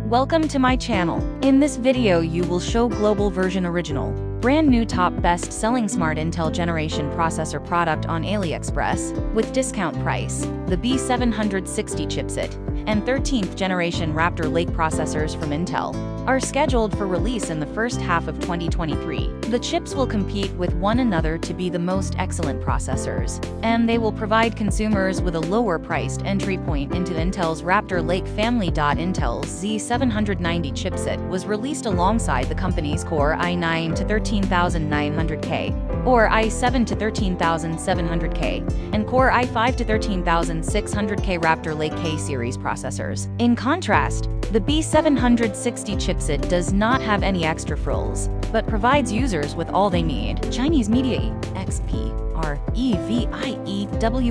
Welcome to my channel. In this video you will show global version original, brand new top best-selling Smart Intel Generation Processor product on AliExpress, with discount price, the B760 chipset, and 13th generation Raptor Lake processors from Intel, are scheduled for release in the first half of 2023. The chips will compete with one another to be the most excellent processors, and they will provide consumers with a lower-priced entry point into Intel's Raptor Lake family. Intel's Z790 chipset was released alongside the company's Core i9 to 13900K, Core i7 to 13700K, and Core i5 to 13600K Raptor Lake K-series processors. In contrast, the B760 chipset does not have any extra frills, but provides users with all they need. Chinese Media EXPREVIEW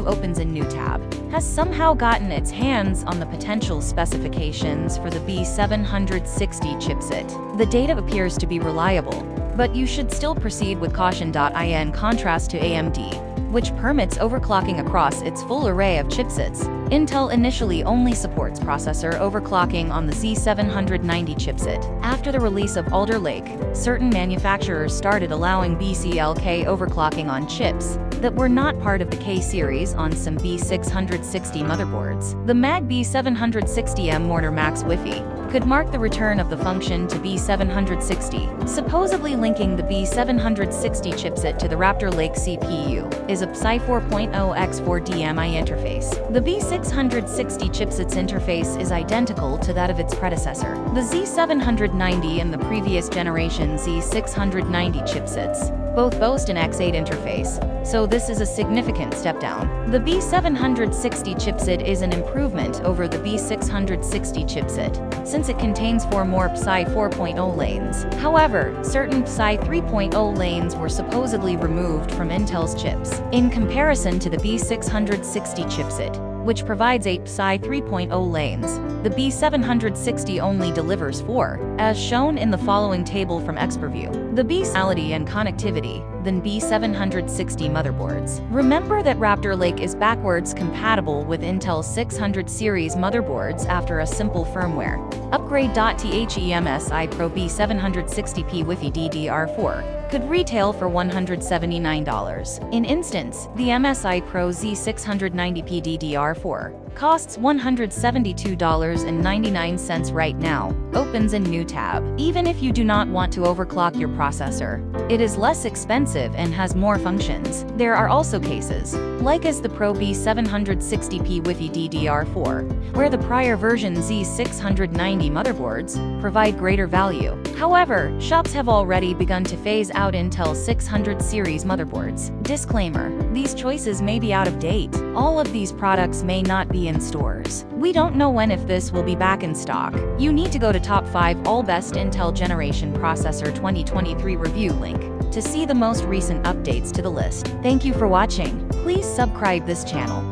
opens a new tab, has somehow gotten its hands on the potential specifications for the B760 chipset. The data appears to be reliable, but you should still proceed with caution. In contrast to AMD, which permits overclocking across its full array of chipsets, Intel initially only supports processor overclocking on the Z790 chipset. After the release of Alder Lake, certain manufacturers started allowing BCLK overclocking on chips that were not part of the K-series on some B660 motherboards. The MAG B760M Mortar Max Wi-Fi could mark the return of the function to B760. Supposedly linking the B760 chipset to the Raptor Lake CPU is a PSI 4.0 x4 DMI interface. The B660 chipset's interface is identical to that of its predecessor, the Z790 and the previous generation Z690 chipsets. Both boast an X8 interface, so this is a significant step down. The B760 chipset is an improvement over the B660 chipset, since it contains 4 more PSI 4.0 lanes. However, certain PSI 3.0 lanes were supposedly removed from Intel's chips. In comparison to the B660 chipset, which provides 8 PSI 3.0 lanes, the B760 only delivers 4, as shown in the following table from XperView. The B760 and connectivity than B760 motherboards. Remember that Raptor Lake is backwards compatible with Intel 600 series motherboards after a simple firmware upgrade. THEMSI Pro B760p Wi-Fi DDR4 could retail for $179. In instance, the MSI Pro Z690p DDR4 costs $172.99 right now, opens a new tab. Even if you do not want to overclock your processor, it is less expensive and has more functions. There are also cases, like as the Pro B760p Wi-Fi DDR4, where the prior version Z690 motherboards provide greater value. However, shops have already begun to phase out Intel 600 series motherboards. Disclaimer: these choices may be out of date. All of these products may not be in stores. We don't know when if this will be back in stock. You need to go to Top 5 All Best Intel Generation Processor 2023 review link to see the most recent updates to the list. Thank you for watching. Please subscribe this channel.